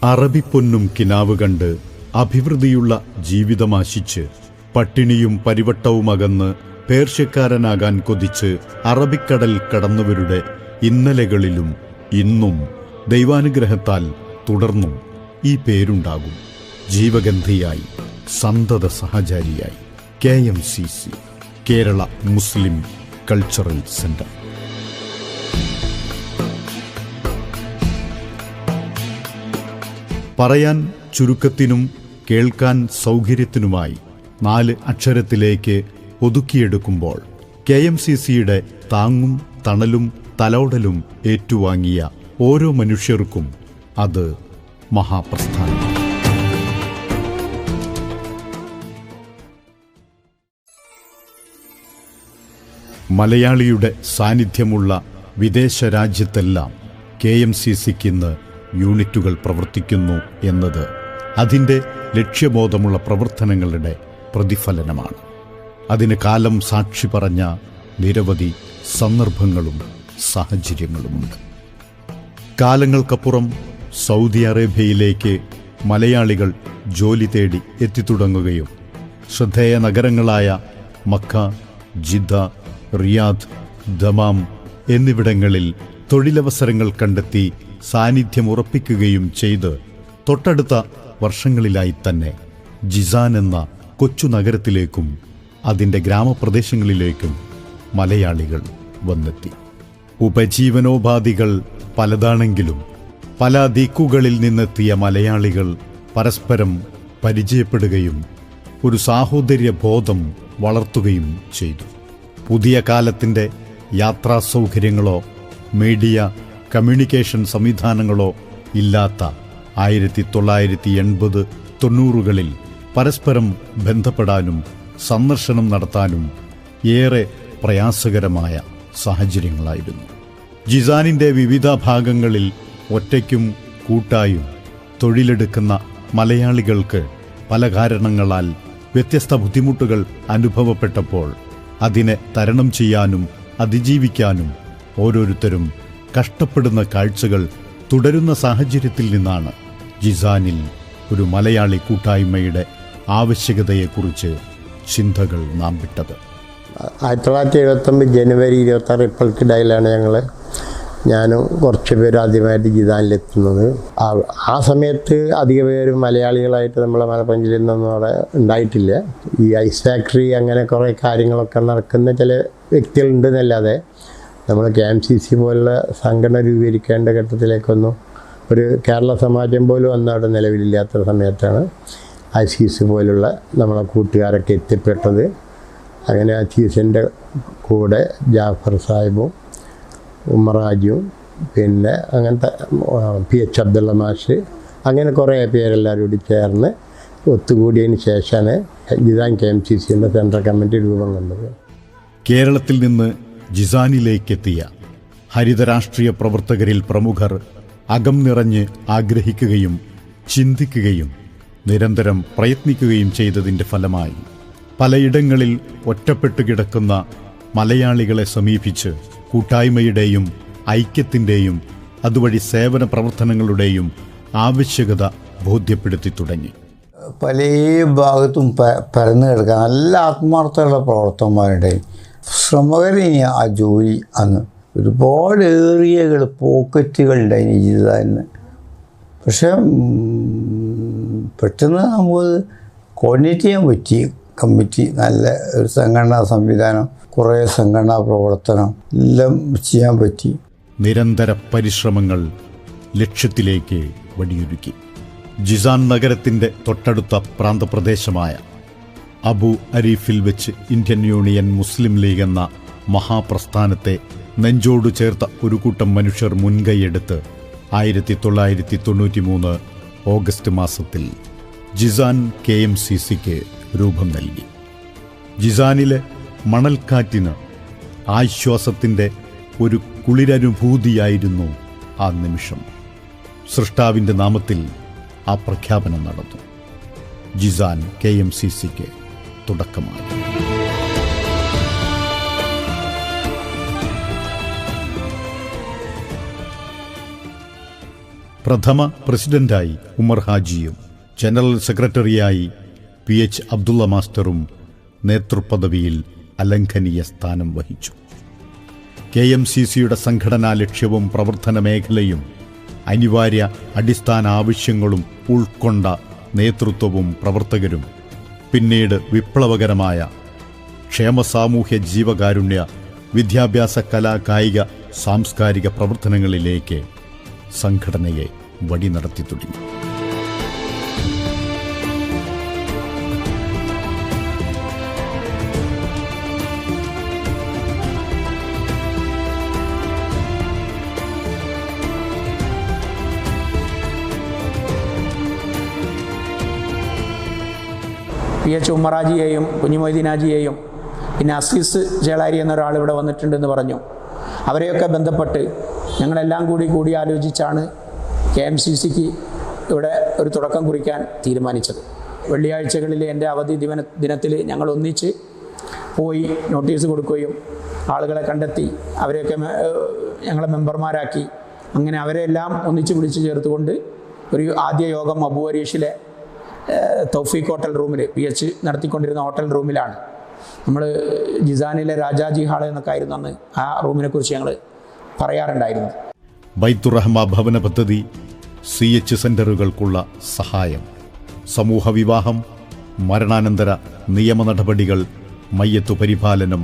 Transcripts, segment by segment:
അറബിപ്പൊന്നും കിനാവ് കണ്ട് അഭിവൃദ്ധിയുള്ള ജീവിതമാശിച്ച് പട്ടിണിയും പരിവട്ടവുമകന്ന് പേർഷ്യക്കാരനാകാൻ കൊതിച്ച് അറബിക്കടൽ കടന്നവരുടെ ഇന്നലകളിലും ഇന്നും ദൈവാനുഗ്രഹത്താൽ തുടർന്നും ഈ പേരുണ്ടാകും. ജീവഗന്ധിയായി, സന്തത സഹചാരിയായി KMCC, കേരള മുസ്ലിം കൾച്ചറൽ സെന്റർ. പറയാൻ ചുരുക്കത്തിനും കേൾക്കാൻ സൗകര്യത്തിനുമായി 4 അക്ഷരത്തിലേക്ക് ഒതുക്കിയെടുക്കുമ്പോൾ KMCCയുടെ താങ്ങും തണലും തലോടലും ഏറ്റുവാങ്ങിയ ഓരോ മനുഷ്യർക്കും അത് മഹാപ്രസ്ഥാനം. മലയാളിയുടെ സാന്നിധ്യമുള്ള വിദേശ രാജ്യത്തെല്ലാം KMCCക്ക് ഇന്ന് യൂണിറ്റുകൾ പ്രവർത്തിക്കുന്നു എന്നത് അതിൻ്റെ ലക്ഷ്യബോധമുള്ള പ്രവർത്തനങ്ങളുടെ പ്രതിഫലനമാണ്. അതിന് കാലം സാക്ഷി പറഞ്ഞ നിരവധി സന്ദർഭങ്ങളും സാഹചര്യങ്ങളുമുണ്ട്. കാലങ്ങൾക്കപ്പുറം സൗദി അറേബ്യയിലേക്ക് മലയാളികൾ ജോലി തേടി എത്തിത്തുടങ്ങുകയും ശ്രദ്ധേയ നഗരങ്ങളായ മക്ക, ജിദ്ദ, റിയാദ്, ദമാം എന്നിവിടങ്ങളിൽ തൊഴിലവസരങ്ങൾ കണ്ടെത്തി സാന്നിധ്യമുറപ്പിക്കുകയും ചെയ്ത് തൊട്ടടുത്ത വർഷങ്ങളിലായി തന്നെ ജിസാൻ എന്ന കൊച്ചു നഗരത്തിലേക്കും അതിൻ്റെ ഗ്രാമപ്രദേശങ്ങളിലേക്കും മലയാളികൾ വന്നെത്തി. ഉപജീവനോപാധികൾ പലതാണെങ്കിലും പല ദിക്കുകളിൽ നിന്നെത്തിയ മലയാളികൾ പരസ്പരം പരിചയപ്പെടുകയും ഒരു സാഹോദര്യ ബോധം വളർത്തുകയും ചെയ്തു. പുതിയ കാലത്തിൻ്റെ യാത്രാ സൗകര്യങ്ങളോ മീഡിയ കമ്മ്യൂണിക്കേഷൻ സംവിധാനങ്ങളോ ഇല്ലാത്ത 1980-90കളിൽ പരസ്പരം ബന്ധപ്പെടാനും സന്ദർശനം നടത്താനും ഏറെ പ്രയാസകരമായ സാഹചര്യങ്ങളായിരുന്നു. ജിസാനിൻ്റെ വിവിധ ഭാഗങ്ങളിൽ ഒറ്റയ്ക്കും കൂട്ടായും തൊഴിലെടുക്കുന്ന മലയാളികൾക്ക് പല കാരണങ്ങളാൽ വ്യത്യസ്ത ബുദ്ധിമുട്ടുകൾ അനുഭവപ്പെട്ടപ്പോൾ അതിനെ തരണം ചെയ്യാനും അതിജീവിക്കാനും ഓരോരുത്തരും കഷ്ടപ്പെടുന്ന കാഴ്ചകൾ തുടരുന്ന സാഹചര്യത്തിൽ നിന്നാണ് ജിസാനിൽ ഒരു മലയാളി കൂട്ടായ്മയുടെ ആവശ്യകതയെക്കുറിച്ച് ചിന്തകൾ നാം വിട്ടത്. 1979 ജനുവരി 26 ഇപ്പോഴത്തിടയിലാണ് ഞാനും കുറച്ച് പേര് ആദ്യമായിട്ട് ജിസാനിലെത്തുന്നത്. ആ സമയത്ത് അധിക പേര് മലയാളികളായിട്ട് നമ്മളെ മലപ്പുറം ജില്ലയിൽ നിന്നൊന്നും അവിടെ ഉണ്ടായിട്ടില്ല. ഈ ഐസ് ഫാക്ടറി അങ്ങനെ കുറേ കാര്യങ്ങളൊക്കെ നടക്കുന്ന ചില വ്യക്തികളുണ്ടെന്നല്ലാതെ നമ്മൾ KMCC പോലുള്ള സംഘടന രൂപീകരിക്കേണ്ട ഘട്ടത്തിലേക്കൊന്നും ഒരു കേരള സമാജം പോലും അന്ന് അവിടെ നിലവിലില്ലാത്ത സമയത്താണ് ICC പോലുള്ള നമ്മളെ കൂട്ടുകാരൊക്കെ എത്തിപ്പെട്ടത്. അങ്ങനെ ICCൻ്റെ കൂടെ ജാഫർ സാഹിബും ഉമ്മറാജും പിന്നെ അങ്ങനത്തെ PH അബ്ദുള്ള മാഷ് അങ്ങനെ കുറേ പേരെല്ലാവരും കൂടി ചേർന്ന് ഒത്തുകൂടിയതിന് ശേഷമാണ് ജിസാൻ KMCCൻ്റെ സെൻട്രൽ കമ്മിറ്റി രൂപം കൊണ്ടത്. കേരളത്തിൽ നിന്ന് ജിസാനിലേക്കെത്തിയ ഹരിതരാഷ്ട്രീയ പ്രവർത്തകരിൽ പ്രമുഖർ അകം നിറഞ്ഞ് ആഗ്രഹിക്കുകയും ചിന്തിക്കുകയും നിരന്തരം പ്രയത്നിക്കുകയും ചെയ്തതിൻ്റെ ഫലമായി പലയിടങ്ങളിൽ ഒറ്റപ്പെട്ടു കിടക്കുന്ന മലയാളികളെ സമീപിച്ച് കൂട്ടായ്മയുടെയും ഐക്യത്തിൻ്റെയും അതുവഴി സേവന പ്രവർത്തനങ്ങളുടെയും ആവശ്യകത ബോധ്യപ്പെടുത്തി തുടങ്ങി. പല ഭാഗത്തും പരന്നു കിടക്കാൻ നല്ല ആത്മാർത്ഥമുള്ള പ്രവർത്തകന്മാരുണ്ടായി. ശ്രമകരമായ ആ ജോലി അന്ന് ഒരുപാട് ഏറിയകൾ പോക്കറ്റുകളുണ്ടായി ജിസാനിന്. പക്ഷെ പെട്ടെന്ന് നമുക്ക് കോർഡിനേറ്റ് ചെയ്യാൻ പറ്റി. കമ്മിറ്റി നല്ല ഒരു സംഘടനാ സംവിധാനം, കുറേ സംഘടനാ പ്രവർത്തനം എല്ലാം ചെയ്യാൻ പറ്റി. നിരന്തര പരിശ്രമങ്ങൾ ലക്ഷ്യത്തിലേക്ക് വഴിയൊരുക്കി. ജിസാൻ നഗരത്തിൻ്റെ തൊട്ടടുത്ത പ്രാന്തപ്രദേശമായ അബു അരീഫിൽ വെച്ച് ഇന്ത്യൻ യൂണിയൻ മുസ്ലിം ലീഗ് എന്ന മഹാപ്രസ്ഥാനത്തെ നെഞ്ചോടു ചേർത്ത ഒരു കൂട്ടം മനുഷ്യർ മുൻകൈയെടുത്ത് 1993 ഓഗസ്റ്റ് മാസത്തിൽ ജിസാൻ KMCCക്ക് രൂപം നൽകി. ജിസാനിലെ മണൽക്കാറ്റിന് ആശ്വാസത്തിൻ്റെ ഒരു കുളിരനുഭൂതിയായിരുന്നു ആ നിമിഷം. സൃഷ്ടാവിൻ്റെ നാമത്തിൽ ആ പ്രഖ്യാപനം നടന്നു. ജിസാൻ KMCCക്ക് തുടക്കമായി. പ്രഥമ പ്രസിഡന്റായി ഉമർ ഹാജിയും ജനറൽ സെക്രട്ടറിയായി PH അബ്ദുള്ള മാസ്റ്ററും നേതൃപദവിയിൽ അലംഘനീയ സ്ഥാനം വഹിച്ചു. KMCCയുടെ സംഘടനാ ലക്ഷ്യവും പ്രവർത്തന മേഖലയും അനിവാര്യ അടിസ്ഥാന ആവശ്യങ്ങളും ഉൾക്കൊണ്ട നേതൃത്വവും പ്രവർത്തകരും പിന്നീട് വിപ്ലവകരമായ ക്ഷേമ സാമൂഹ്യ ജീവകാരുണ്യ വിദ്യാഭ്യാസ കലാ കായിക സാംസ്കാരിക പ്രവർത്തനങ്ങളിലേക്ക് സംഘടനയെ വഴി നടത്തി തുടങ്ങി. PH ഉമ്മറാജിയെയും കുഞ്ഞുമൊയ്തീനാജിയെയും പിന്നെ അസീസ് ചേളാരി എന്നൊരാൾ ഇവിടെ വന്നിട്ടുണ്ടെന്ന് പറഞ്ഞു. അവരെയൊക്കെ ബന്ധപ്പെട്ട് ഞങ്ങളെല്ലാം കൂടി ആലോചിച്ചാണ് KMCCക്ക് ഇവിടെ ഒരു തുടക്കം കുറിക്കാൻ തീരുമാനിച്ചത്. വെള്ളിയാഴ്ചകളിൽ എൻ്റെ അവധി ദിനത്തിൽ ഞങ്ങൾ ഒന്നിച്ച് പോയി നോട്ടീസ് കൊടുക്കുകയും ആളുകളെ കണ്ടെത്തി അവരെയൊക്കെ ഞങ്ങളെ മെമ്പർമാരാക്കി. അങ്ങനെ അവരെല്ലാം ഒന്നിച്ച് വിളിച്ചു ചേർത്തുകൊണ്ട് ഒരു ആദ്യ യോഗം അബുവരീഷിലെ തൗഫീഖ് ഹോട്ടൽ റൂമിൽ PH നടത്തിക്കൊണ്ടിരുന്ന ഹോട്ടൽ റൂമിലാണ്. നമ്മൾ ജിസാനിലെ രാജാജി ഹാൾ എന്നൊക്കെ ആയിരുന്നു അന്ന് ആ റൂമിനെ കുറിച്ച് ഞങ്ങൾ പറയാറുണ്ടായിരുന്നത്. ബൈത്തുറഹ്മ ഭവന പദ്ധതി, CH സെന്ററുകൾക്കുള്ള സഹായം, സമൂഹ വിവാഹം, മരണാനന്തര നിയമ നടപടികൾ, മയ്യത്തു പരിപാലനം,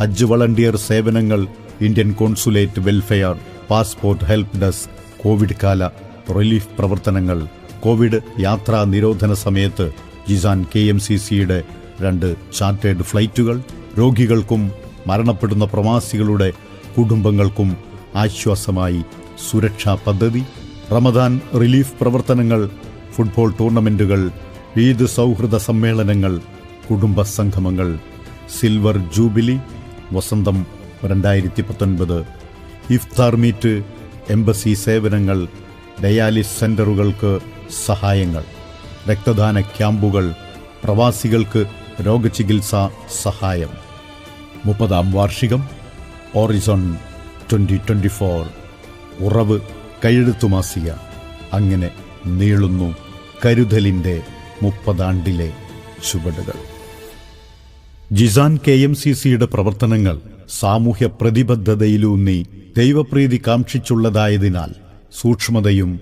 ഹജ്ജ് വളണ്ടിയർ സേവനങ്ങൾ, Indian consulate welfare, passport help desk, Covid കാല റിലീഫ് പ്രവർത്തനങ്ങൾ, കോവിഡ് യാത്രാ നിരോധന സമയത്ത് ജിസാൻ KMCCയുടെ 2 ചാർട്ടേഡ് ഫ്ലൈറ്റുകൾ, രോഗികൾക്കും മരണപ്പെടുന്ന പ്രവാസികളുടെ കുടുംബങ്ങൾക്കും ആശ്വാസമായി സുരക്ഷാ പദ്ധതി, റമദാൻ റിലീഫ് പ്രവർത്തനങ്ങൾ, ഫുട്ബോൾ ടൂർണമെന്റുകൾ, ഈദ് സൗഹൃദ സമ്മേളനങ്ങൾ, കുടുംബ സംഗമങ്ങൾ, സിൽവർ ജൂബിലി, വസന്തം 2019, ഇഫ്താർ മീറ്റ്, എംബസി സേവനങ്ങൾ, ഡയാലിസ് സെന്ററുകൾക്ക് സഹായങ്ങൾ, രക്തദാന ക്യാമ്പുകൾ, പ്രവാസികൾക്ക് രോഗചികിത്സാ സഹായം. 30ാം വാർഷികം, ഓറിസോൺ 2024, ഉറവ് കൈയെഴുത്തു മാസിക. അങ്ങനെ നീളുന്നു കരുതലിൻ്റെ 30 ആണ്ടിലെ ചുവടുകൾ. ജിസാൻ KMCCയുടെ പ്രവർത്തനങ്ങൾ സാമൂഹ്യ പ്രതിബദ്ധതയിലൂന്നി ദൈവപ്രീതി കാക്ഷിച്ചുള്ളതായതിനാൽ സൂക്ഷ്മതയും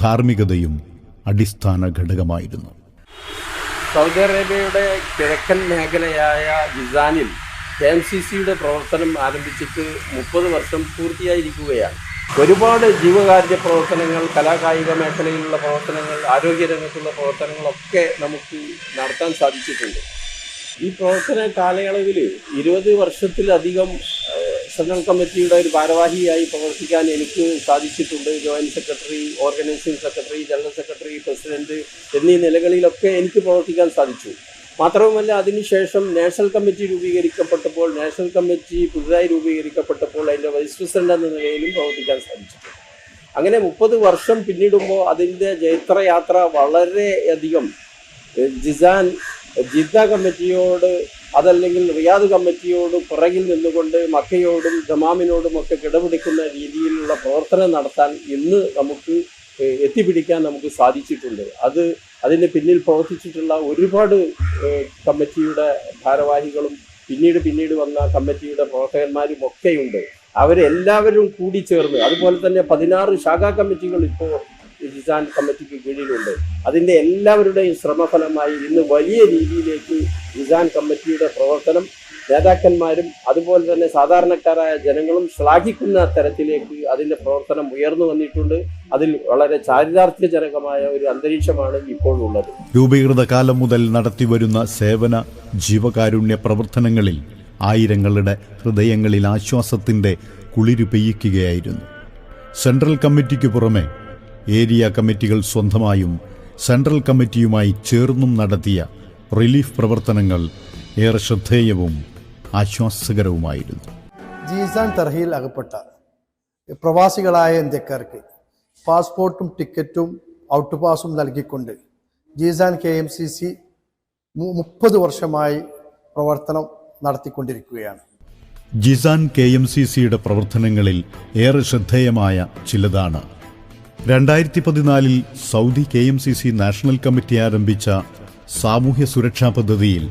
ധാർമ്മികതയും അടിസ്ഥാന ഘടകമായിരുന്നു. സൗദി അറേബ്യയുടെ കിഴക്കൻ മേഖലയായ ജിസാനിൽ KMCCയുടെ പ്രവർത്തനം ആരംഭിച്ചിട്ട് 30 വർഷം പൂർത്തിയായിരിക്കുകയാണ്. ഒരുപാട് ജീവകാരുണ്യ പ്രവർത്തനങ്ങൾ, കലാകായിക മേഖലയിലുള്ള പ്രവർത്തനങ്ങൾ, ആരോഗ്യരംഗത്തുള്ള പ്രവർത്തനങ്ങളൊക്കെ നമുക്ക് നടത്താൻ സാധിച്ചിട്ടുണ്ട്. ഈ പ്രവർത്തന കാലയളവിൽ 20 വർഷത്തിലധികം സെൻട്രൽ കമ്മിറ്റിയുടെ ഒരു ഭാരവാഹിയായി പ്രവർത്തിക്കാൻ എനിക്ക് സാധിച്ചിട്ടുണ്ട്. Joint secretary, organising secretary, general secretary, president എന്നീ നിലകളിലൊക്കെ എനിക്ക് പ്രവർത്തിക്കാൻ സാധിച്ചു. മാത്രവുമല്ല, അതിനുശേഷം നാഷണൽ കമ്മിറ്റി രൂപീകരിക്കപ്പെട്ടപ്പോൾ, നാഷണൽ കമ്മിറ്റി പുതുതായി രൂപീകരിക്കപ്പെട്ടപ്പോൾ അതിൻ്റെ വൈസ് പ്രസിഡന്റ് എന്ന നിലയിലും പ്രവർത്തിക്കാൻ സാധിച്ചിട്ടുണ്ട്. അങ്ങനെ 30 വർഷം പിന്നിടുമ്പോൾ അതിൻ്റെ ജൈത്രയാത്ര വളരെയധികം ജിസാൻ ജിദ്ദ കമ്മിറ്റിയോട്, അതല്ലെങ്കിൽ റിയാദ് കമ്മിറ്റിയോട് പുറകിൽ നിന്നുകൊണ്ട് മക്കയോടും ദമാമിനോടും ഒക്കെ കിടപിടിക്കുന്ന രീതിയിലുള്ള പ്രവർത്തനം നടത്താൻ ഇന്ന് നമുക്ക് എത്തിപ്പിടിക്കാൻ നമുക്ക് സാധിച്ചിട്ടുണ്ട്. അതിന് പിന്നിൽ പ്രവർത്തിച്ചിട്ടുള്ള ഒരുപാട് കമ്മിറ്റിയുടെ ഭാരവാഹികളും പിന്നീട് വന്ന കമ്മിറ്റിയുടെ പ്രവർത്തകന്മാരും ഒക്കെയുണ്ട്. അവരെല്ലാവരും കൂടി ചേർന്ന്, അതുപോലെ തന്നെ 16 ശാഖാ കമ്മിറ്റികൾ ഇപ്പോൾ ജിസാൻ കമ്മിറ്റിക്ക് കീഴിലുണ്ട്. അതിൻ്റെ എല്ലാവരുടെയും ശ്രമഫലമായി ഇന്ന് വലിയ രീതിയിലേക്ക് ജിസാൻ കമ്മിറ്റിയുടെ പ്രവർത്തനം നേതാക്കന്മാരും അതുപോലെ തന്നെ സാധാരണക്കാരായ ജനങ്ങളും ശ്ലാഘിക്കുന്ന തരത്തിലേക്ക് അതിൻ്റെ പ്രവർത്തനം ഉയർന്നു വന്നിട്ടുണ്ട്. അതിൽ വളരെ ചാരിതാർത്ഥ്യജനകമായ ഒരു അന്തരീക്ഷമാണ് ഇപ്പോഴുള്ളത്. രൂപീകൃത കാലം മുതൽ നടത്തിവരുന്ന സേവന ജീവകാരുണ്യ പ്രവർത്തനങ്ങളിൽ ആയിരങ്ങളുടെ ഹൃദയങ്ങളിൽ ആശ്വാസത്തിൻ്റെ കുളിരു പെയ്യിക്കുകയായിരുന്നു. സെൻട്രൽ കമ്മിറ്റിക്ക് പുറമെ ഏരിയ കമ്മിറ്റികൾ സ്വന്തമായും സെൻട്രൽ കമ്മിറ്റിയുമായി ചേർന്നും നടത്തിയ റിലീഫ് പ്രവർത്തനങ്ങൾ ഏറെ ശ്രദ്ധേയവും ആശ്വാസകരവുമായിരുന്നു. ജീസാൻ തർഹയിൽ അകപ്പെട്ട പ്രവാസികളായ ഇന്ത്യക്കാർക്ക് പാസ്പോർട്ടും ടിക്കറ്റും ഔട്ട് പാസും നൽകിക്കൊണ്ട് ജീസാൻ KMCC 30 വർഷമായി പ്രവർത്തനം നടത്തിക്കൊണ്ടിരിക്കുകയാണ്. ജിസാൻ KMCCയുടെ പ്രവർത്തനങ്ങളിൽ ഏറെ ശ്രദ്ധേയമായ ചിലതാണ് 2014 സൗദി KMCC നാഷണൽ കമ്മിറ്റി ആരംഭിച്ച സാമൂഹ്യ സുരക്ഷാ പദ്ധതിയിൽ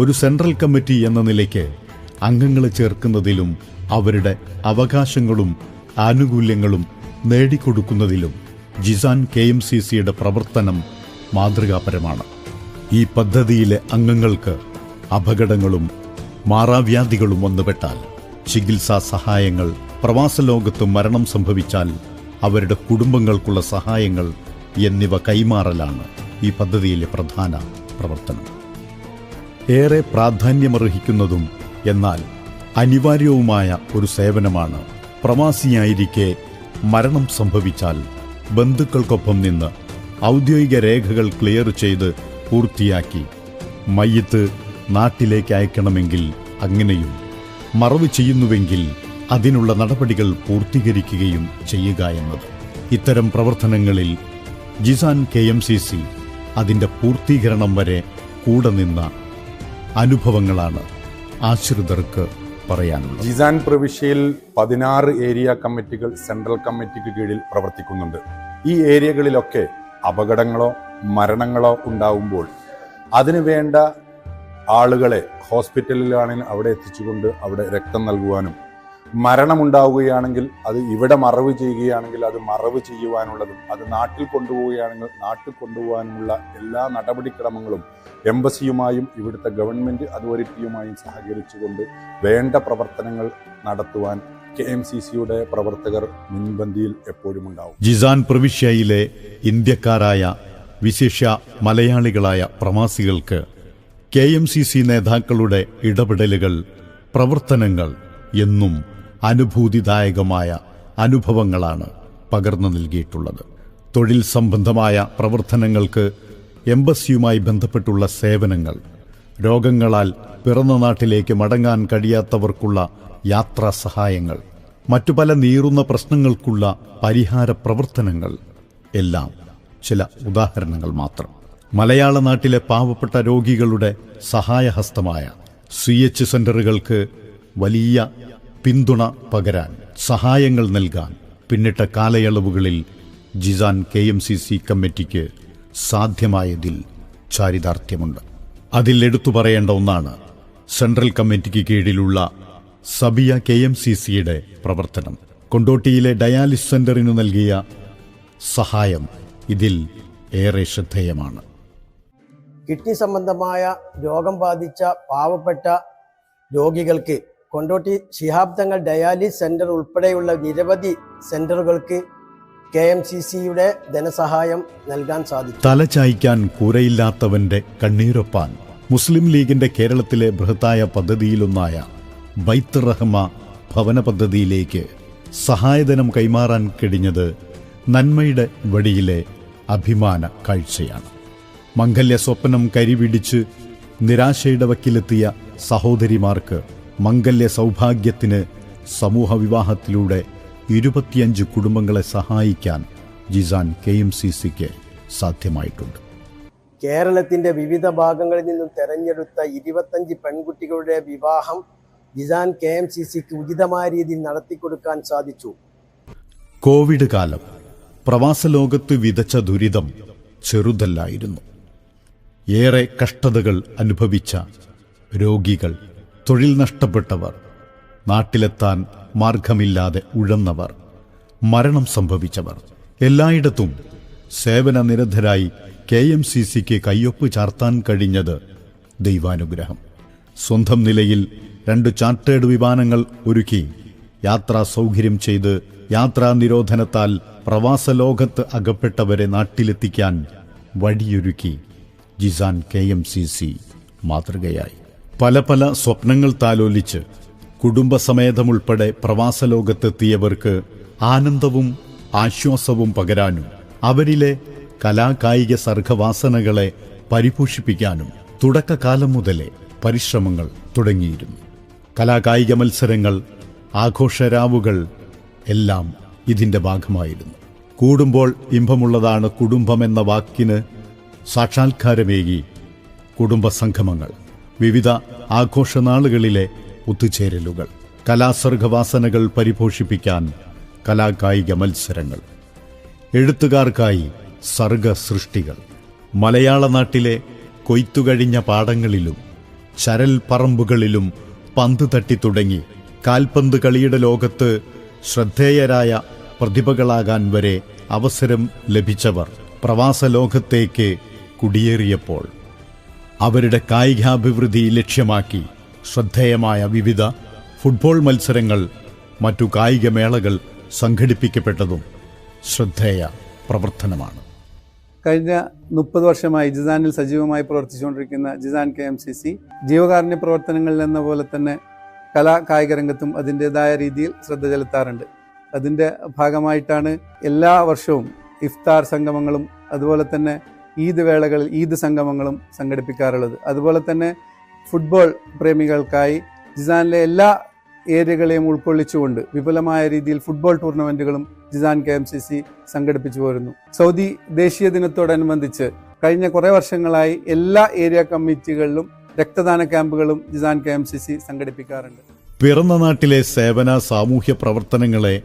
ഒരു സെൻട്രൽ കമ്മിറ്റി എന്ന നിലയ്ക്ക് അംഗങ്ങളെ ചേർക്കുന്നതിലും അവരുടെ അവകാശങ്ങളും ആനുകൂല്യങ്ങളും നേടിക്കൊടുക്കുന്നതിലും ജിസാൻ KMCCയുടെ പ്രവർത്തനം മാതൃകാപരമാണ്. ഈ പദ്ധതിയിലെ അംഗങ്ങൾക്ക് അപകടങ്ങളും മാറാവ്യാധികളും വന്നുപെട്ടാൽ ചികിത്സാ സഹായങ്ങൾ, പ്രവാസലോകത്ത് മരണം സംഭവിച്ചാൽ അവരുടെ കുടുംബങ്ങൾക്കുള്ള സഹായങ്ങൾ എന്നിവ കൈമാറലാണ് ഈ പദ്ധതിയിലെ പ്രധാന പ്രവർത്തനം. ഏറെ പ്രാധാന്യമർഹിക്കുന്നതും എന്നാൽ അനിവാര്യവുമായ ഒരു സേവനമാണ് പ്രവാസിയായിരിക്കെ മരണം സംഭവിച്ചാൽ ബന്ധുക്കൾക്കൊപ്പം നിന്ന് ഔദ്യോഗിക രേഖകൾ ക്ലിയർ ചെയ്ത് പൂർത്തിയാക്കി മയ്യിത്ത് നാട്ടിലേക്ക് അയക്കണമെങ്കിൽ അങ്ങനെയും, മറവ് ചെയ്യുന്നുവെങ്കിൽ അതിനുള്ള നടപടികൾ പൂർത്തീകരിക്കുകയും ചെയ്യുക എന്നത്. ഇത്തരം പ്രവർത്തനങ്ങളിൽ ജിസാൻ KMCC അതിൻ്റെ പൂർത്തീകരണം വരെ കൂടെ നിന്ന അനുഭവങ്ങളാണ് ആശ്രിതർക്ക് പറയാനുള്ളത്. ജിസാൻ പ്രവിശ്യയിൽ 16 ഏരിയ കമ്മിറ്റികൾ സെൻട്രൽ കമ്മിറ്റിക്ക് കീഴിൽ പ്രവർത്തിക്കുന്നുണ്ട്. ഈ ഏരിയകളിലൊക്കെ അപകടങ്ങളോ മരണങ്ങളോ ഉണ്ടാവുമ്പോൾ അതിനു വേണ്ട ആളുകളെ ഹോസ്പിറ്റലിലാണെങ്കിൽ അവിടെ എത്തിച്ചുകൊണ്ട് അവിടെ രക്തം നൽകുവാനും, മരണമുണ്ടാവുകയാണെങ്കിൽ അത് ഇവിടെ മറവ് ചെയ്യുകയാണെങ്കിൽ അത് മറവ് ചെയ്യുവാനുള്ളതും, അത് നാട്ടിൽ കൊണ്ടുപോവുകയാണെങ്കിൽ നാട്ടിൽ കൊണ്ടുപോകാനുമുള്ള എല്ലാ നടപടിക്രമങ്ങളും എംബസിയുമായും ഇവിടുത്തെ ഗവൺമെൻറ് അതോറിറ്റിയുമായും സഹകരിച്ചുകൊണ്ട് വേണ്ട പ്രവർത്തനങ്ങൾ നടത്തുവാൻ KMCCയുടെ പ്രവർത്തകർ മുൻപന്തിയിൽ എപ്പോഴും ഉണ്ടാവും. ജിസാൻ പ്രവിശ്യയിലെ ഇന്ത്യക്കാരായ വിശേഷ്യ മലയാളികളായ പ്രവാസികൾക്ക് KMCC നേതാക്കളുടെ ഇടപെടലുകൾ, പ്രവർത്തനങ്ങൾ എന്നും അനുഭൂതിദായകമായ അനുഭവങ്ങളാണ് പകർന്നു നൽകിയിട്ടുള്ളത്. തൊഴിൽ സംബന്ധമായ പ്രവർത്തനങ്ങൾക്ക് എംബസിയുമായി ബന്ധപ്പെട്ടുള്ള സേവനങ്ങൾ, രോഗങ്ങളാൽ പിറന്ന നാട്ടിലേക്ക് മടങ്ങാൻ കഴിയാത്തവർക്കുള്ള യാത്രാ സഹായങ്ങൾ, മറ്റു പല നീറുന്ന പ്രശ്നങ്ങൾക്കുള്ള പരിഹാര പ്രവർത്തനങ്ങൾ എല്ലാം ചില ഉദാഹരണങ്ങൾ മാത്രം. മലയാള നാട്ടിലെ പാവപ്പെട്ട രോഗികളുടെ സഹായഹസ്തമായ CH സെന്ററുകൾക്ക് വലിയ പിന്തുണ പകരാൻ, സഹായങ്ങൾ നൽകാൻ പിന്നിട്ട കാലയളവുകളിൽ ജിസാൻ KMCC കമ്മിറ്റിക്ക് സാധ്യമായതിൽ ചാരിതാർത്ഥ്യമുണ്ട്. അതിൽ എടുത്തു പറയേണ്ട ഒന്നാണ് സെൻട്രൽ കമ്മിറ്റിക്ക് കീഴിലുള്ള സബിയ KMCCയുടെ പ്രവർത്തനം. കൊണ്ടോട്ടിയിലെ ഡയാലിസിസ് സെന്ററിനു നൽകിയ സഹായം ഇതിൽ ഏറെ ശ്രദ്ധേയമാണ്. കിഡ്നി സംബന്ധമായ രോഗം ബാധിച്ച പാവപ്പെട്ട രോഗികൾക്ക് കൊണ്ടോട്ടി ശിഹാബ് തങ്ങൾ ഡയാലിസിസ് സെന്റർ ഉൾപ്പെടെയുള്ള നിരവധി സെന്ററുകൾക്ക് KMCCയുടെ ധനസഹായം നൽകാൻ സാധിച്ചു. തലചായ്ക്കാൻ കൂരയില്ലാത്തവന്റെ കണ്ണീരൊപ്പാൻ മുസ്ലിം ലീഗിന്റെ കേരളത്തിലെ ബൃഹത്തായ പദ്ധതിയിലൊന്നായ ബൈത്ത് റഹ്മ ഭവന പദ്ധതിയിലേക്ക് സഹായധനം കൈമാറാൻ കഴിഞ്ഞത് നന്മയുടെ വഴിയിലെ അഭിമാന കാഴ്ചയാണ്. മംഗല്യ സ്വപ്നം കരിപിടിച്ച് നിരാശയുടെ വക്കിലെത്തിയ സഹോദരിമാർക്ക് മംഗല്യ സൗഭാഗ്യത്തിന് സമൂഹ വിവാഹത്തിലൂടെ 25 കുടുംബങ്ങളെ സഹായിക്കാൻ ജിസാൻ KMCCക്ക് സാധ്യമായിട്ടുണ്ട്. കേരളത്തിന്റെ വിവിധ ഭാഗങ്ങളിൽ നിന്നും തെരഞ്ഞെടുത്ത 25 പെൺകുട്ടികളുടെ വിവാഹം ജിസാൻ KMCCക്ക് ഉചിതമായ രീതിയിൽ നടത്തിക്കൊടുക്കാൻ സാധിച്ചു. കോവിഡ് കാലം പ്രവാസലോകത്ത് വിതച്ച ദുരിതം ചെറുതല്ലായിരുന്നു. ഏറെ കഷ്ടതകൾ അനുഭവിച്ച രോഗികൾ, തൊഴിൽ നഷ്ടപ്പെട്ടവർ, നാട്ടിലെത്താൻ മാർഗമില്ലാതെ ഉഴന്നവർ, മരണം സംഭവിച്ചവർ, എല്ലായിടത്തും സേവന നിരതരായി KMCCക്ക് കയ്യൊപ്പ് ചാർത്താൻ കഴിഞ്ഞത് ദൈവാനുഗ്രഹം. സ്വന്തം നിലയിൽ 2 ചാർട്ടേഡ് വിമാനങ്ങൾ ഒരുക്കി യാത്രാ സൗകര്യം ചെയ്ത് യാത്രാ നിരോധനത്താൽ പ്രവാസലോകത്ത് അകപ്പെട്ടവരെ നാട്ടിലെത്തിക്കാൻ വഴിയൊരുക്കി ജിസാൻ KMCC മാതൃകയായി. പല പല സ്വപ്നങ്ങൾ താലോലിച്ച് കുടുംബസമേതമുൾപ്പെടെ പ്രവാസലോകത്തെത്തിയവർക്ക് ആനന്ദവും ആശ്വാസവും പകരാനും അവരിലെ കലാകായിക സർഗവാസനകളെ പരിപോഷിപ്പിക്കാനും തുടക്കകാലം മുതലേ പരിശ്രമങ്ങൾ തുടങ്ങിയിരുന്നു. കലാകായിക മത്സരങ്ങൾ, ആഘോഷരാവുകൾ എല്ലാം ഇതിൻ്റെ ഭാഗമായിരുന്നു. കൂടുമ്പോൾ ഇമ്പമുള്ളതാണ് കുടുംബമെന്ന വാക്കിന് സാക്ഷാത്കാരമേകി കുടുംബസംഗമങ്ങൾ, വിവിധ ആഘോഷനാളുകളിലെ ഒത്തുചേരലുകൾ, കലാസർഗവാസനകൾ പരിപോഷിപ്പിക്കാൻ കലാകായിക മത്സരങ്ങൾ എഴുത്തുകാർക്കായി സർഗ സൃഷ്ടികൾ. മലയാള നാട്ടിലെ കൊയ്ത്തുകഴിഞ്ഞ പാടങ്ങളിലും ചരൽ പറമ്പുകളിലും പന്ത് തട്ടി തുടങ്ങി കാൽപന്ത് കളിയുടെ ലോകത്ത് ശ്രദ്ധേയരായ പ്രതിഭകളാകാൻ വരെ അവസരം ലഭിച്ചവർ പ്രവാസ ലോകത്തേക്ക് കുടിയേറിയപ്പോൾ അവരുടെ കായികാഭിവൃദ്ധി ലക്ഷ്യമാക്കി ശ്രദ്ധേയമായ വിവിധ ഫുട്ബോൾ മത്സരങ്ങൾ, മറ്റു കായികമേളകൾ സംഘടിപ്പിക്കപ്പെട്ടതും ശ്രദ്ധേയ പ്രവർത്തനമാണ്. കഴിഞ്ഞ 30 വർഷമായി ജിസാനിൽ സജീവമായി പ്രവർത്തിച്ചുകൊണ്ടിരിക്കുന്ന ജിസാൻ KMCC ജീവകാരുണ്യ പ്രവർത്തനങ്ങളിൽ എന്ന പോലെ തന്നെ കലാ കായിക രംഗത്തും അതിൻ്റെതായ രീതിയിൽ ശ്രദ്ധ ചെലുത്താറുണ്ട്. അതിൻ്റെ ഭാഗമായിട്ടാണ് എല്ലാ വർഷവും ഇഫ്താർ സംഗമങ്ങളും അതുപോലെ തന്നെ ഈദ് വേളകളിൽ ഈദ് സംഗമങ്ങളും സംഘടിപ്പിക്കാറുള്ളത്. അതുപോലെ തന്നെ ഫുട്ബോൾ പ്രേമികൾക്കായി ജിസാനിലെ എല്ലാ ഏരിയകളെയും ഉൾക്കൊള്ളിച്ചുകൊണ്ട് വിപുലമായ രീതിയിൽ ഫുട്ബോൾ ടൂർണമെൻറ്റുകളും ജിസാൻ KMCC സംഘടിപ്പിച്ചു പോരുന്നു. സൗദി ദേശീയ ദിനത്തോടനുബന്ധിച്ച് കഴിഞ്ഞ കുറേ വർഷങ്ങളായി എല്ലാ ഏരിയ കമ്മിറ്റികളിലും രക്തദാന ക്യാമ്പുകളും ജിസാൻ KMCC സംഘടിപ്പിക്കാറുണ്ട്. പിറന്ന നാട്ടിലെ സേവന സാമൂഹ്യ പ്രവർത്തനങ്ങളെ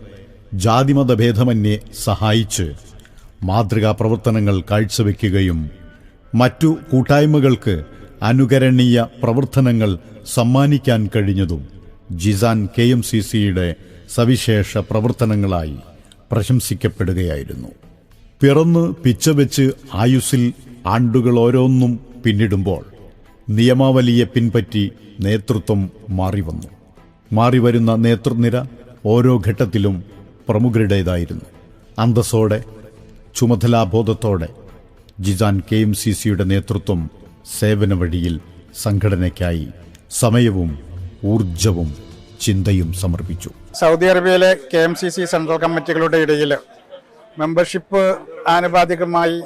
ജാതിമതഭേദമന്യേ സഹായിച്ച് മാതൃകാ പ്രവർത്തനങ്ങൾ കാഴ്ചവെക്കുകയും മറ്റു കൂട്ടായ്മകൾക്ക് അനുകരണീയ പ്രവർത്തനങ്ങൾ സമ്മാനിക്കാൻ കഴിഞ്ഞതും ജിസാൻ KMCCയുടെ സവിശേഷ പ്രവർത്തനങ്ങളായി പ്രശംസിക്കപ്പെടുകയായിരുന്നു. പിറന്ന് പിച്ചവെച്ച് ആയുസ്സിൽ ആണ്ടുകൾ ഓരോന്നും പിന്നിടുമ്പോൾ നിയമാവലിയെ പിൻപറ്റി നേതൃത്വം മാറിവന്നു. മാറിവരുന്ന നേതൃനിര ഓരോ ഘട്ടത്തിലും പ്രമുഖരുടേതായിരുന്നു. അന്തസ്സോടെ ചുമതലാബോധത്തോടെ ജിസാൻ KMCCയുടെ നേതൃത്വം സേവന വഴിയിൽ സംഘടനയ്ക്കായി സമയവും ഊർജവും ചിന്തയും സമർപ്പിച്ചു. സൗദി അറേബ്യയിലെ KMCC സെൻട്രൽ കമ്മിറ്റികളുടെ ഇടയിൽ മെമ്പർഷിപ്പ് ആനുപാതികമായി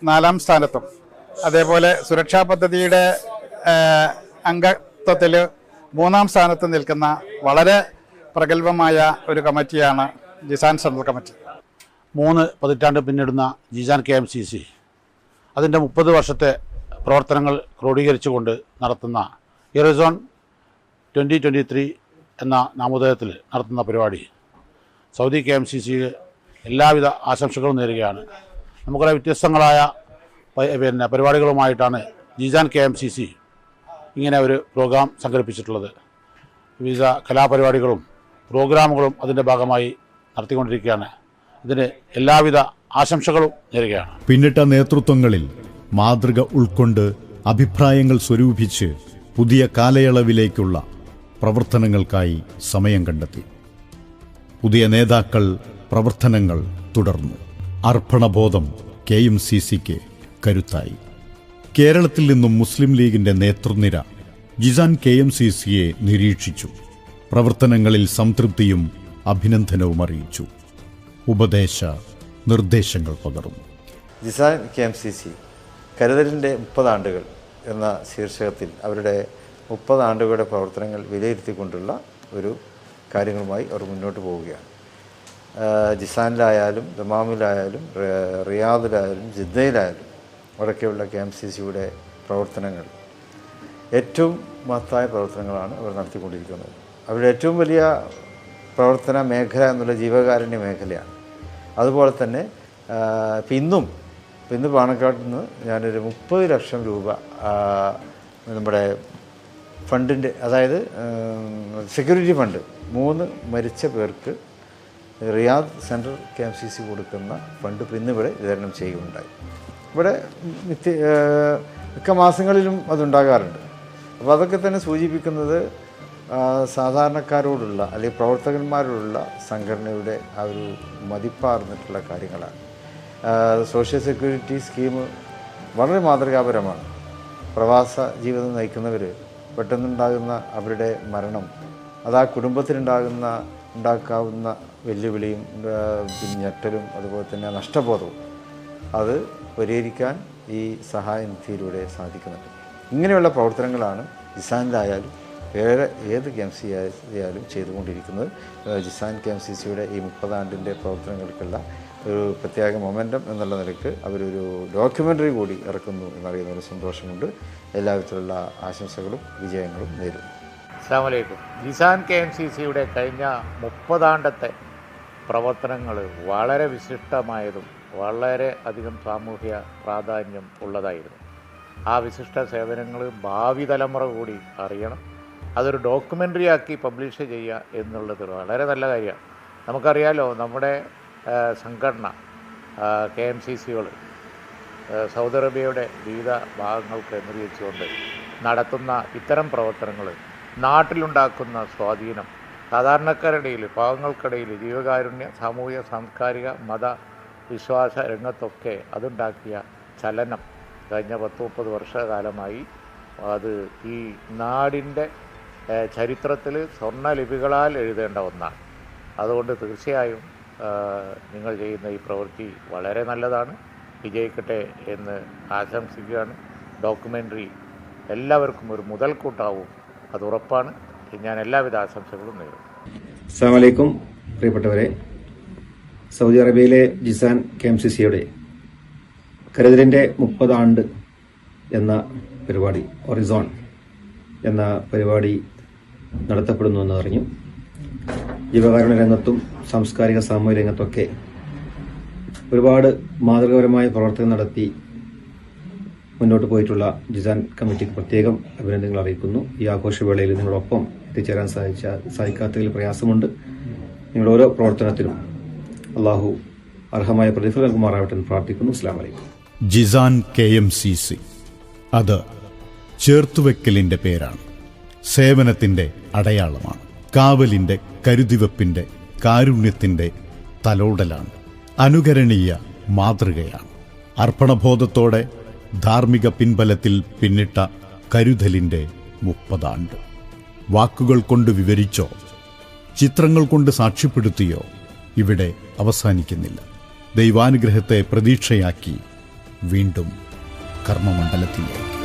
4ാം സ്ഥാനത്തും അതേപോലെ സുരക്ഷാ പദ്ധതിയുടെ അംഗത്വത്തിൽ 3ാം സ്ഥാനത്ത് നിൽക്കുന്ന വളരെ പ്രഗത്ഭമായ ഒരു കമ്മിറ്റിയാണ് ജിസാൻ സെൻട്രൽ കമ്മിറ്റി. 3 പതിറ്റാണ്ട് പിന്നിടുന്ന ജിസാൻ KMCC അതിൻ്റെ 30 വർഷത്തെ പ്രവർത്തനങ്ങൾ ക്രോഡീകരിച്ചുകൊണ്ട് നടത്തുന്ന ഇറസോൺ 2023 എന്ന നാമധേയത്തിൽ നടത്തുന്ന പരിപാടി സൗദി KMCCക്ക് എല്ലാവിധ ആശംസകളും നേരുകയാണ്. നമുക്കുള്ള വ്യത്യസ്തങ്ങളായ പരിപാടികളുമായിട്ടാണ് ജിസാൻ KMCC ഇങ്ങനെ ഒരു പ്രോഗ്രാം സംഘടിപ്പിച്ചിട്ടുള്ളത്. വിവിധ കലാപരിപാടികളും പ്രോഗ്രാമുകളും അതിൻ്റെ ഭാഗമായി നടത്തിക്കൊണ്ടിരിക്കുകയാണ്. ഇതിന് എല്ലാവിധ ആശംസകളും നേരുകയാണ്. പിന്നിട്ട നേതൃത്വങ്ങളിൽ മാതൃക ഉൾക്കൊണ്ട് അഭിപ്രായങ്ങൾ സ്വരൂപിച്ച് പുതിയ കാലയളവിലേക്കുള്ള പ്രവർത്തനങ്ങൾക്കായി സമയം കണ്ടെത്തി. പുതിയ നേതാക്കൾ പ്രവർത്തനങ്ങൾ തുടർന്നു. അർപ്പണബോധം KMCCക്ക് കരുത്തായി. കേരളത്തിൽ നിന്നും മുസ്ലിം ലീഗിന്റെ നേതൃനിര ജിസാൻ KMCCയെ നിരീക്ഷിച്ചു. പ്രവർത്തനങ്ങളിൽ സംതൃപ്തിയും അഭിനന്ദനവും അറിയിച്ചു. ഉപദേശ നിർദ്ദേശങ്ങൾ പകർന്നു. ജിസാൻ KMCC കരുതലിൻ്റെ 30 ആണ്ടുകൾ എന്ന ശീർഷകത്തിൽ അവരുടെ 30 ആണ്ടുകളുടെ പ്രവർത്തനങ്ങൾ വിലയിരുത്തിക്കൊണ്ടുള്ള ഒരു കാര്യങ്ങളുമായി അവർ മുന്നോട്ട് പോവുകയാണ്. ജിസാനിലായാലും ദമാമിലായാലും റിയാദിലായാലും ജിദ്ദയിലായാലും അവിടെയൊക്കെയുള്ള KMCCയുടെ പ്രവർത്തനങ്ങൾ ഏറ്റവും മഹത്തായ പ്രവർത്തനങ്ങളാണ് അവർ നടത്തിക്കൊണ്ടിരിക്കുന്നത്. അവരുടെ ഏറ്റവും വലിയ പ്രവർത്തന മേഖല എന്നുള്ള ജീവകാരുണ്യ മേഖലയാണ്. അതുപോലെ തന്നെ ഇന്ന് പാണക്കാട്ടിൽ നിന്ന് ഞാനൊരു 30 ലക്ഷം രൂപ നമ്മുടെ ഫണ്ടിൻ്റെ, അതായത് സെക്യൂരിറ്റി ഫണ്ട് 3 മരിച്ച പേർക്ക് റിയാദ് സെൻട്രൽ KMCC കൊടുക്കുന്ന ഫണ്ട് ഇന്നിവിടെ വിതരണം ചെയ്യുകയുണ്ടായി. ഇവിടെ മിക്ക മാസങ്ങളിലും അതുണ്ടാകാറുണ്ട്. അപ്പോൾ അതൊക്കെ തന്നെ സൂചിപ്പിക്കുന്നത് സാധാരണക്കാരോടുള്ള അല്ലെങ്കിൽ പ്രവർത്തകന്മാരോടുള്ള സംഘടനയുടെ ആ ഒരു മതിപ്പാർന്നിട്ടുള്ള കാര്യങ്ങളാണ്. സോഷ്യൽ സെക്യൂരിറ്റി സ്കീം വളരെ മാതൃകാപരമാണ്. പ്രവാസ ജീവിതം നയിക്കുന്നവർ പെട്ടെന്നുണ്ടാകുന്ന അവരുടെ മരണം അത് ആ കുടുംബത്തിനുണ്ടാക്കാവുന്ന വെല്ലുവിളിയും ഞെട്ടലും അതുപോലെ തന്നെ നഷ്ടബോധവും അത് പരിഹരിക്കാൻ ഈ സഹായ നിധിയിലൂടെ സാധിക്കുന്നുണ്ട്. ഇങ്ങനെയുള്ള പ്രവർത്തനങ്ങളാണ് ജിസാനിലായാലും ഏത് KMCC ആയാലും ചെയ്തുകൊണ്ടിരിക്കുന്നത്. ജിസാൻ KMCCയുടെ ഈ 30 ആണ്ടിൻ്റെ പ്രവർത്തനങ്ങൾക്കുള്ള ഒരു പ്രത്യേക മൊമെൻറ്റം എന്നുള്ള നിലയ്ക്ക് അവരൊരു ഡോക്യുമെൻ്ററി കൂടി ഇറക്കുന്നു എന്നറിയുന്നൊരു സന്തോഷമുണ്ട്. എല്ലാവിധത്തിലുള്ള ആശംസകളും വിജയങ്ങളും നേരുന്നു. അസ്സലാമു അലൈക്കും. ജിസാൻ KMCCയുടെ കഴിഞ്ഞ 30 ആണ്ടത്തെ പ്രവർത്തനങ്ങൾ വളരെ വിശിഷ്ടമായതും വളരെ അധികം സാമൂഹ്യ പ്രാധാന്യം ഉള്ളതായിരുന്നു. ആ വിശിഷ്ട സേവനങ്ങൾ ഭാവി തലമുറ കൂടി അറിയണം. അതൊരു ഡോക്യുമെൻ്ററി ആക്കി പബ്ലിഷ് ചെയ്യുക എന്നുള്ളത് വളരെ നല്ല കാര്യമാണ്. നമുക്കറിയാലോ, നമ്മുടെ സംഘടന KMCCകൾ സൗദി അറേബ്യയുടെ വിവിധ ഭാഗങ്ങൾ കേന്ദ്രീകരിച്ചുകൊണ്ട് നടത്തുന്ന ഇത്തരം പ്രവർത്തനങ്ങൾ നാട്ടിലുണ്ടാക്കുന്ന സ്വാധീനം സാധാരണക്കാരുടെ ഇടയിൽ, പാവങ്ങൾക്കിടയിൽ, ജീവകാരുണ്യ, സാമൂഹിക, സാംസ്കാരിക, മത വിശ്വാസ രംഗത്തൊക്കെ അതുണ്ടാക്കിയ ചലനം കഴിഞ്ഞ 10-30 വർഷകാലമായി അത് ഈ നാടിൻ്റെ ചരിത്രത്തിൽ സ്വർണ്ണലിപികളാൽ എഴുതേണ്ട ഒന്നാണ്. അതുകൊണ്ട് തീർച്ചയായും നിങ്ങൾ ചെയ്യുന്ന ഈ പ്രവൃത്തി വളരെ നല്ലതാണ്. വിജയിക്കട്ടെ എന്ന് ആശംസിക്കുകയാണ്. ഡോക്യുമെൻ്ററി എല്ലാവർക്കും ഒരു മുതൽക്കൂട്ടാവും, അത് ഉറപ്പാണ്. ഞാൻ എല്ലാവിധ ആശംസകളും നേരുന്നു. അസ്സലാമു അലൈക്കും പ്രിയപ്പെട്ടവരെ, സൗദി അറേബ്യയിലെ ജിസാൻ KMCCയുടെ കരുതലിൻ്റെ 30 ആണ്ട് എന്ന പരിപാടി, ഒറിസോൺ എന്ന പരിപാടി നടത്തപ്പെടുന്നുവെന്ന് അറിഞ്ഞു. ജീവകാരുണ്യ രംഗത്തും സാംസ്കാരിക സാമൂഹിക രംഗത്തൊക്കെ ഒരുപാട് മാതൃകാപരമായ പ്രവർത്തനം നടത്തി മുന്നോട്ട് പോയിട്ടുള്ള ജിസാൻ കമ്മിറ്റിക്ക് പ്രത്യേകം അഭിനന്ദനങ്ങൾ അറിയിക്കുന്നു. ഈ ആഘോഷവേളയിൽ നിങ്ങളൊപ്പം എത്തിച്ചേരാൻ സാധിക്കാത്തതിൽ പ്രയാസമുണ്ട്. നിങ്ങളുടെ ഓരോ പ്രവർത്തനത്തിനും അള്ളാഹു അർഹമായ പ്രതിഫലം നൽകുമാറാവട്ടെ എന്ന് പ്രാർത്ഥിക്കുന്നു. അസ്സലാമു അലൈക്കും. ജിസാൻ KMCC അത് ചേർത്തുവെക്കലിന്റെ പേരാണ്. സേവനത്തിന്റെ അടയാളമാണ്. കാവലിന്റെ, കരുതിവെപ്പിന്റെ, കാരുണ്യത്തിന്റെ തലോടലാണ്. അനുകരണീയ മാതൃകയാണ്. അർപ്പണബോധത്തോടെ ധാർമ്മിക പിൻബലത്തിൽ പിന്നിട്ട കരുതലിന്റെ 30 ആണ്ട്. വാക്കുകൾ കൊണ്ട് വിവരിച്ചോ ചിത്രങ്ങൾ കൊണ്ട് സാക്ഷ്യപ്പെടുത്തിയോ ഇവിടെ അവസാനിക്കുന്നില്ല. ദൈവാനുഗ്രഹത്തെ പ്രതീക്ഷയാക്കി വീണ്ടും കർമ്മമണ്ഡലത്തിലേക്ക്.